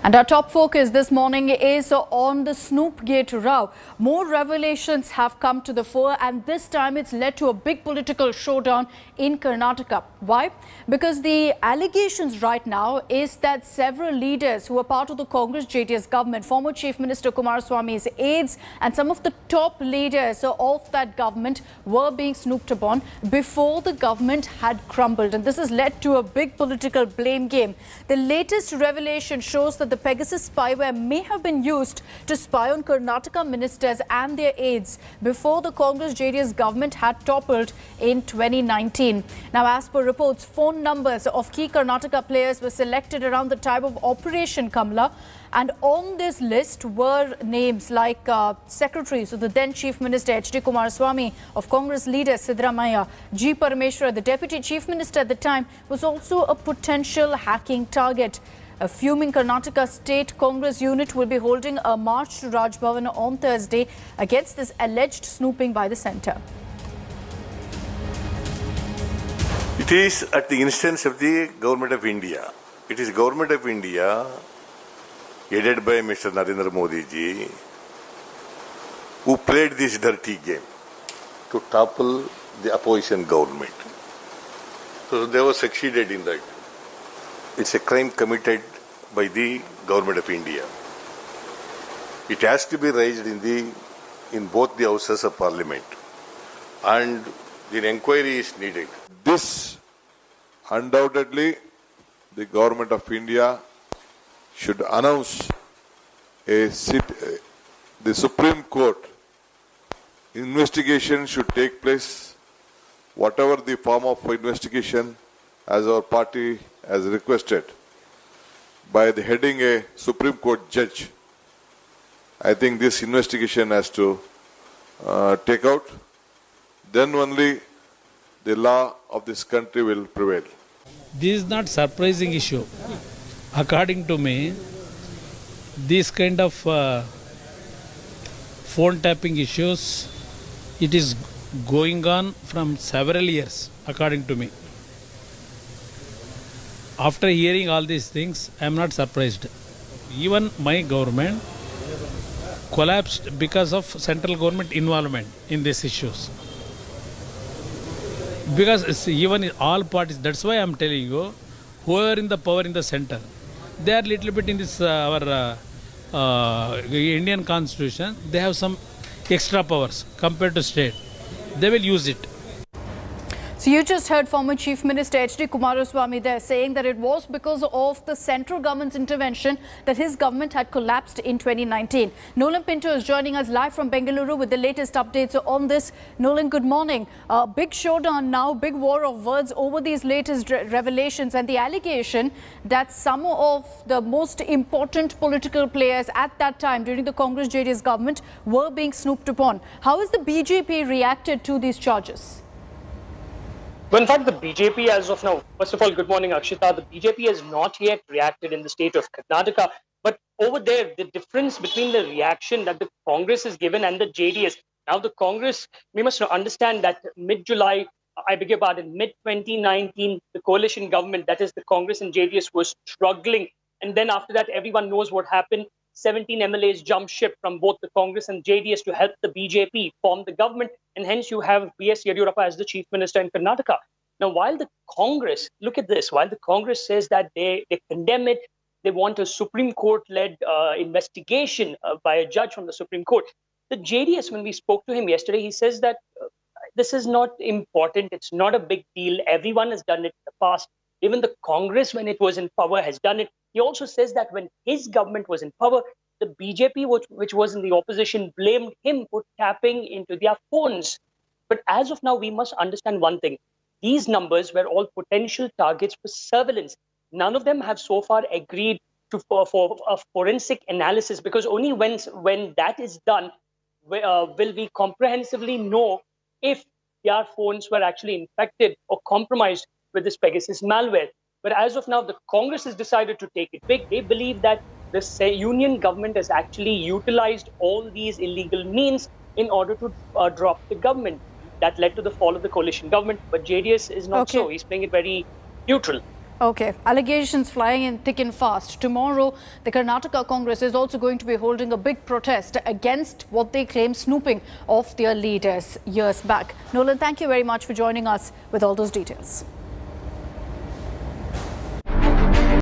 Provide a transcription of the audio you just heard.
And our top focus this morning is on the Snoopgate row. More revelations have come to the fore, and this time it's led to a big political showdown in Karnataka. Why? Because the allegations right now is that several leaders who are part of the Congress JDS government, former Chief Minister Kumaraswamy's aides and some of the top leaders of that government were being snooped upon before the government had crumbled. And this has led to a big political blame game. The latest revelation shows that the Pegasus spyware may have been used to spy on Karnataka ministers and their aides before the Congress JDS government had toppled in 2019. Now, as per reports, phone numbers of key Karnataka players were selected around the time of Operation Kamla. And on this list were names like secretaries of the then Chief Minister H.D. Kumaraswamy, of Congress leader Siddaramaiah. G. Parameshwar, the Deputy Chief Minister at the time, was also a potential hacking target. A fuming Karnataka State Congress unit will be holding a march to Raj Bhavan on Thursday against this alleged snooping by the centre. It is at the instance of the Government of India. It is Government of India, headed by Mr. Narendra Modi ji, who played this dirty game to topple the opposition government. So they were succeeded in that. It's a crime committed by the Government of India. It has to be raised in both the houses of Parliament, and the inquiry is needed. This undoubtedly the Government of India should announce the Supreme Court investigation should take place, whatever the form of investigation as our party has requested, by the heading a Supreme Court judge. I think this investigation has to take out. Then only the law of this country will prevail. This is not surprising issue. According to me, this kind of phone tapping issues, it is going on from several years, according to me. After hearing all these things, I am not surprised. Even my government collapsed because of central government involvement in these issues. Because it's even in all parties, that's why I am telling you, who are in the power in the center, they are little bit in this our Indian constitution, they have some extra powers compared to state. They will use it. So you just heard former Chief Minister H.D. Kumaraswamy there saying that it was because of the central government's intervention that his government had collapsed in 2019. Nolan Pinto is joining us live from Bengaluru with the latest updates on this. Nolan, good morning. Big showdown now, big war of words over these latest revelations and the allegation that some of the most important political players at that time during the Congress JDS government were being snooped upon. How has the BJP reacted to these charges? Well, in fact, the BJP as of now, first of all, good morning, Akshita. The BJP has not yet reacted in the state of Karnataka. But over there, the difference between the reaction that the Congress has given and the JDS. Now, the Congress, we must understand that mid-July, mid-2019, the coalition government, that is the Congress and JDS, was struggling. And then after that, everyone knows what happened. 17 MLAs jumped ship from both the Congress and JDS to help the BJP form the government. And hence you have B.S. Yediyurappa as the chief minister in Karnataka. Now, while the Congress, look at this, while the Congress says that they condemn it, they want a Supreme Court-led investigation by a judge from the Supreme Court. The JDS, when we spoke to him yesterday, he says that this is not important. It's not a big deal. Everyone has done it in the past. Even the Congress, when it was in power, has done it. He also says that when his government was in power, the BJP, which was in the opposition, blamed him for tapping into their phones. But as of now, we must understand one thing. These numbers were all potential targets for surveillance. None of them have so far agreed for a forensic analysis, because only when that is done will we comprehensively know if their phones were actually infected or compromised with this Pegasus malware. But as of now, the Congress has decided to take it big. They believe that the union government has actually utilized all these illegal means in order to drop the government. That led to the fall of the coalition government. But JDS is not so. He's playing it very neutral. Okay, allegations flying in thick and fast. Tomorrow, the Karnataka Congress is also going to be holding a big protest against what they claim snooping of their leaders years back. Nolan, thank you very much for joining us with all those details.